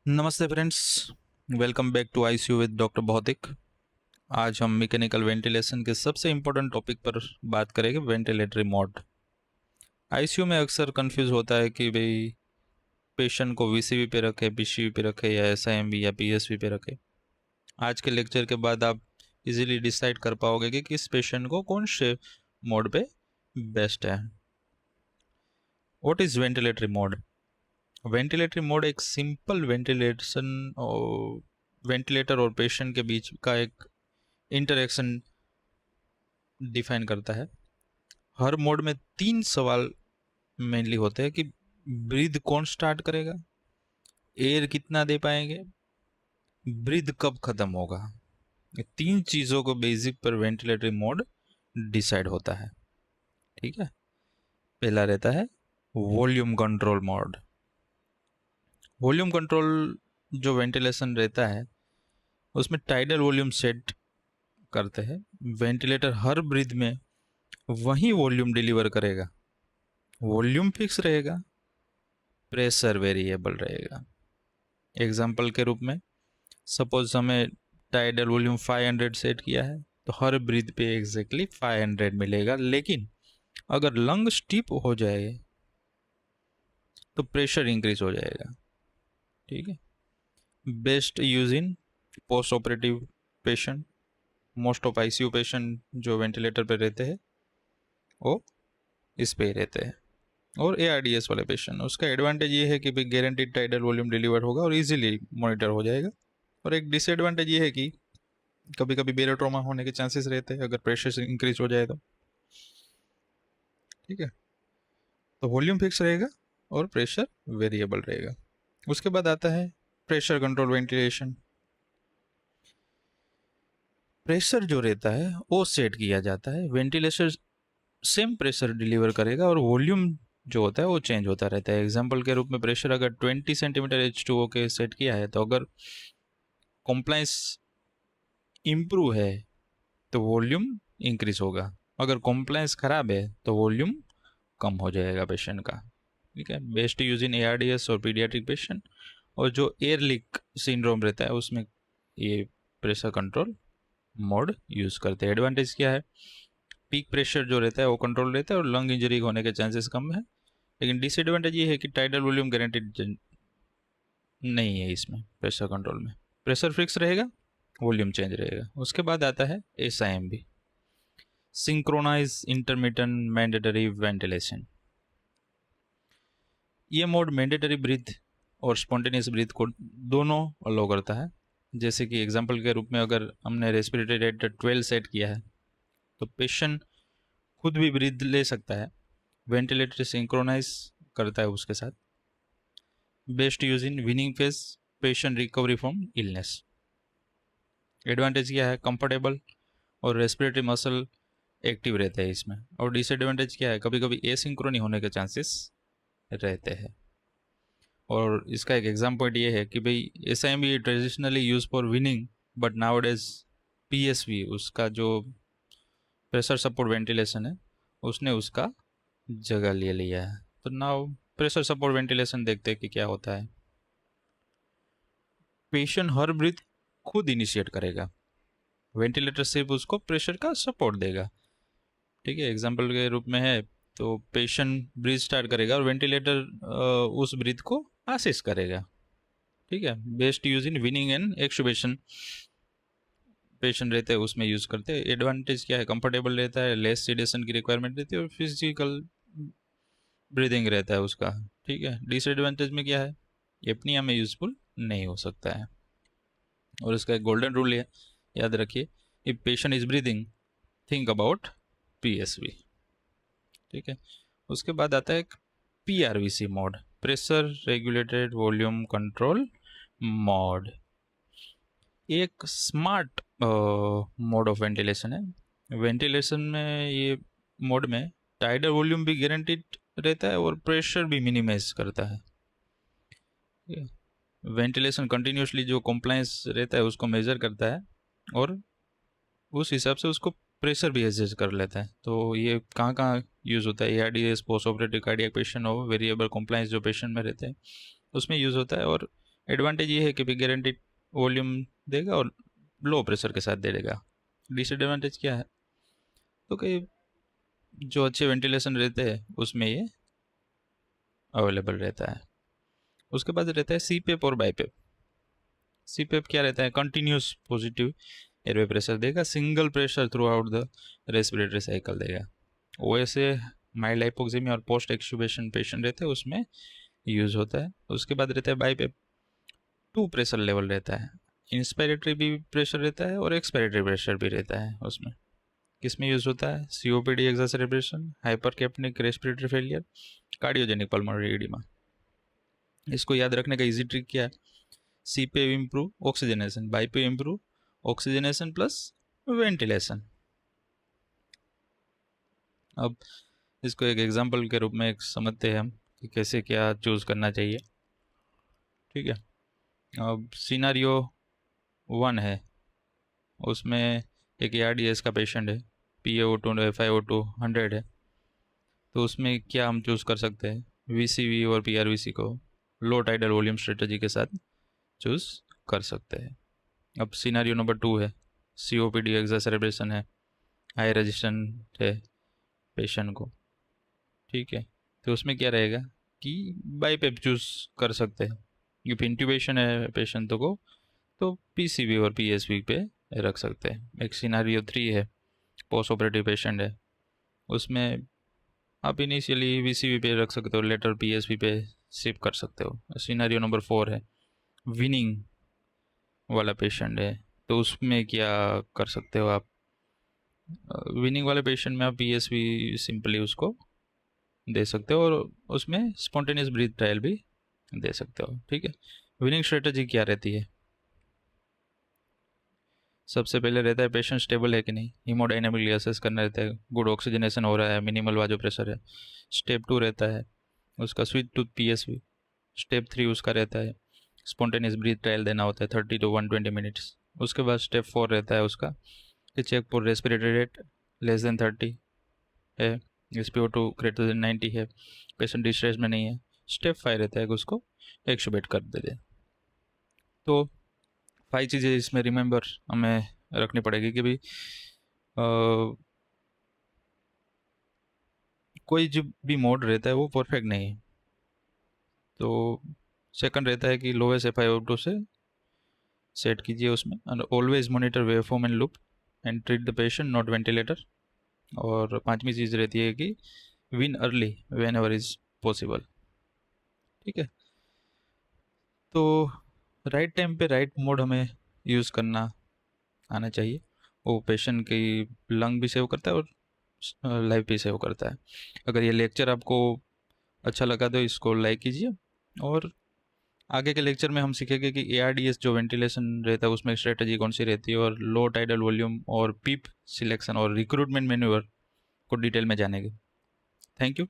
नमस्ते friends, welcome back to ICU with doctor Bhautik. आज हम मैकेनिकल वेंटिलेशन के सबसे इम्पोर्टेंट टॉपिक पर बात करेंगे, वेंटिलेटरी मोड। आईसीयू में अक्सर कंफ्यूज होता है कि भाई पेशेंट को वीसीवी पे रखे, पीसीवी पे रखे या एसआईएमवी या पीएसवी पे रखे। आज के लेक्चर के बाद आप इजीली डिसाइड कर पाओगे कि किस पेशेंट को कौन से मोड पे बेस्ट है। What is ventilatory mode? Ventilatory mode एक सिंपल वेंटिलेटर और पेशेंट के बीच का एक इंटरेक्शन डिफाइन करता है। हर मोड में तीन सवाल मेनली होते हैं कि ब्रीथ कौन स्टार्ट करेगा, एयर कितना दे पाएंगे, ब्रीथ कब खत्म होगा। ये तीन चीज़ों को बेसिक पर वेंटिलेटरी मोड डिसाइड होता है। ठीक है। पहला रहता है volume control mode. Volume control जो वेंटिलेशन रहता है उसमें टाइडल वॉल्यूम सेट करते हैं। वेंटिलेटर हर ब्रीथ में वही वॉल्यूम डिलीवर करेगा। वॉल्यूम फिक्स रहेगा, प्रेशर वेरिएबल रहेगा। एग्जाम्पल के रूप में सपोज हमें टाइडल वॉल्यूम 500 सेट किया है तो हर ब्रीथ पे एग्जैक्टली 500 मिलेगा। लेकिन अगर लंग स्टीप हो जाए तो प्रेशर इंक्रीज हो जाएगा। ठीक है। Best use in post operative patient. Most of ICU patient जो वेंटिलेटर पे रहते हैं वो इस पे ही रहते हैं। और एआरडीएस वाले पेशेंट, उसका एडवांटेज ये है कि भाई गारंटीड टाइडल वॉल्यूम डिलीवर होगा और इजीली मॉनिटर हो जाएगा। और एक डिसएडवांटेज ये है कि कभी कभी बेरोट्रोमा होने के चांसेस रहते हैं अगर प्रेशर इंक्रीज हो जाए तो। ठीक है। तो वॉल्यूम फिक्स रहेगा और प्रेशर वेरिएबल रहेगा। उसके बाद आता है प्रेशर कंट्रोल वेंटिलेशन। प्रेशर जो रहता है वो सेट किया जाता है। वेंटिलेशन सेम प्रेशर डिलीवर करेगा और वॉल्यूम जो होता है वो चेंज होता रहता है। एग्जाम्पल के रूप में प्रेशर अगर 20 सेंटीमीटर H2O के सेट किया है तो अगर कॉम्प्लायंस इम्प्रूव है तो वॉल्यूम इंक्रीज होगा। अगर कॉम्प्लायंस खराब है तो वॉल्यूम कम हो जाएगा पेशेंट का। ठीक है। बेस्ट यूज इन एआरडीएस और पीडियाट्रिक पेशेंट। और जो एयर लीक सिंड्रोम रहता है उसमें ये प्रेशर कंट्रोल मोड यूज करते हैं। एडवांटेज क्या है? पीक प्रेशर जो रहता है वो कंट्रोल रहता है और लंग इंजरी होने के चांसेस कम है। लेकिन डिसएडवांटेज ये है कि टाइडल वॉल्यूम गारंटीड नहीं है इसमें। प्रेशर कंट्रोल में प्रेशर फिक्स रहेगा, वॉल्यूम चेंज रहेगा। उसके बाद आता है एसआईएमबी, सिंक्रोनाइज इंटरमिटेंट मैंडेटरी वेंटिलेशन। ये मोड मैंडेटरी ब्रीथ और स्पॉन्टेनियस ब्रीथ को दोनों अलाउ करता है। जैसे कि एग्जांपल के रूप में अगर हमने रेस्पिरेटरी रेट 12 सेट किया है तो पेशेंट खुद भी ब्रीथ ले सकता है। वेंटिलेटर सिंक्रोनाइज करता है उसके साथ। Best use in winning phase, patient recovery from illness. Advantage क्या है? कंफर्टेबल और रेस्पिरेटरी मसल एक्टिव रहते हैं इसमें। और डिसएडवांटेज क्या है? कभी कभी एसिंक्रोनी होने के चांसेस रहते हैं। और इसका एक एग्जाम पॉइंट ये है कि भाई S I M V traditionally use for weaning, but nowadays P उसका जो प्रेशर सपोर्ट वेंटिलेशन है उसने उसका जगह ले लिया है। तो नाउ प्रेशर सपोर्ट वेंटिलेशन देखते हैं कि क्या होता है। पेशेंट हर ब्रीथ खुद इनिशिएट करेगा, वेंटिलेटर सिर्फ उसको प्रेशर का सपोर्ट देगा। ठीक है। एग्जाम्पल के रूप में है तो पेशेंट ब्रीथ स्टार्ट करेगा और वेंटिलेटर उस ब्रीथ को असिस्ट करेगा। ठीक है। Best use in weaning and extubation patient रहते हैं उसमें यूज करते हैं। एडवांटेज क्या है? कंफर्टेबल रहता है, लेस सीडेशन की रिक्वायरमेंट रहती है और फिजिकल ब्रीदिंग रहता है उसका। ठीक है। डिसएडवांटेज में क्या है? एपनिया में यूजफुल नहीं हो सकता है। और इसका एक गोल्डन रूल है, याद रखिए, if patient is breathing think about PSV. ठीक है। उसके बाद आता है PRVC mode, pressure regulated volume control mode. एक स्मार्ट मोड ऑफ वेंटिलेशन है। वेंटिलेशन में ये मोड में टाइडल वॉल्यूम भी गारंटीड रहता है और प्रेशर भी मिनिमाइज करता है। वेंटिलेशन कंटिन्यूसली जो कॉम्प्लायंस रहता है उसको मेजर करता है और उस हिसाब से उसको प्रेशर भी एडजस्ट कर लेता है। तो ये कहाँ कहाँ यूज़ होता है? ARDS, post operative cardiac patient हो, वेरिएबल कॉम्प्लायंस जो पेशेंट में रहते हैं उसमें यूज़ होता है। और एडवांटेज ये है कि भी गारंटीड वॉल्यूम देगा और लो प्रेशर के साथ दे देगा। डिसएडवांटेज क्या है, तो कि जो अच्छे वेंटिलेशन रहते हैं उसमें ये अवेलेबल रहता है। उसके बाद रहता है सीपेप और बाईपेप। सीपेप क्या रहता है, कंटिन्यूस पॉजिटिव एयरवे प्रेशर देगा, single pressure through out the respiratory cycle देगा। वैसे माइल्ड हाइपोक्सेमिया और पोस्ट एक्सट्यूबेशन पेशेंट रहते हैं उसमें यूज होता है। उसके बाद रहता है बाईपेप, 2 प्रेशर लेवल रहता है, इंस्पायरेटरी भी प्रेशर रहता है और एक्सपायरेटरी प्रेशर भी रहता है उसमें। किसमें यूज होता है, COPD exacerbation, hypercapnic respiratory failure, cardiogenic pulmonary oedema. इसको याद रखने का इजी ट्रिक क्या है, सी पे इम्प्रूव ऑक्सीजनेशन, बाई पे इम्प्रूव ऑक्सीजनेशन प्लस वेंटिलेशन। अब इसको एक एग्जांपल के रूप में एक समझते हैं हम कि कैसे क्या चूज करना चाहिए। ठीक है, अब सिनारियो 1 है, उसमें एक ARDS का पेशेंट है, PaO2 FiO2 100 है, तो उसमें क्या हम चूज कर सकते हैं, VCV और PRVC को लो टाइडल वॉल्यूम स्ट्रेटजी के साथ चूज कर सकते हैं। अब सिनारियो नंबर 2 है, COPD एक्सासर्बेशन है, हाई रेजिस्टेंट है पेशेंट को। ठीक है, तो उसमें क्या रहेगा कि बाईपेप चूज कर सकते हैं। if इंट्यूबेशन है पेशेंट को तो PCV और PSV पे रख सकते हैं। एक सिनारियो 3 है, पोस्ट ऑपरेटिव पेशेंट है, उसमें आप इनिशियली VCV पे रख सकते हो, लेटर PSV पे शिफ्ट कर सकते हो। सिनारियो नंबर 4 है, विनिंग वाला पेशेंट है, तो उसमें क्या कर सकते हो आप, विनिंग वाले पेशेंट में आप PSV सिंपली उसको दे सकते हो और उसमें स्पॉन्टेनियस ब्रीथ ट्रायल भी दे सकते हो। ठीक है, विनिंग स्ट्रेटजी क्या रहती है, सबसे पहले रहता है पेशेंट स्टेबल है कि नहीं, हीमोडाइनमिकली असेस करना रहता है, गुड ऑक्सीजनेशन हो रहा है, मिनिमल वाजो प्रेशर है। स्टेप 2 रहता है उसका स्विच टू PSV। स्टेप 3 उसका रहता है स्पॉन्टेनियस ब्रीथ ट्रायल देना होता है 30 to 120 मिनट्स। उसके बाद स्टेप 4 रहता है उसका कि check for respiratory rate less than 30 है, SpO2 ग्रेटर देन 90 है, पेशेंट डिस्ट्रेस में नहीं है। स्टेप 5 रहता है कि उसको एक्सुबेट कर दे। तो 5 चीज़ें इसमें रिमेंबर हमें रखनी पड़ेगी कि भाई कोई जो भी मोड रहता है वो परफेक्ट नहीं है। तो सेकंड रहता है कि लोएस्ट FiO2 से सेट कीजिए उसमें, and always monitor waveform and loop and treat the patient not ventilator. और 5वीं चीज़ रहती है कि win early when ever is possible. ठीक है, तो राइट टाइम पे राइट मोड हमें यूज़ करना आना चाहिए। वो पेशेंट की लंग भी सेव करता है और लाइफ भी सेव करता है। अगर ये लेक्चर आपको अच्छा लगा तो इसको लाइक कीजिए, और आगे के लेक्चर में हम सीखेंगे कि ARDS जो वेंटिलेशन रहता है उसमें स्ट्रेटजी कौन सी रहती है, और लो टाइडल वॉल्यूम और PEEP सिलेक्शन और रिक्रूटमेंट मैन्यूअर को डिटेल में जानेंगे। Thank you.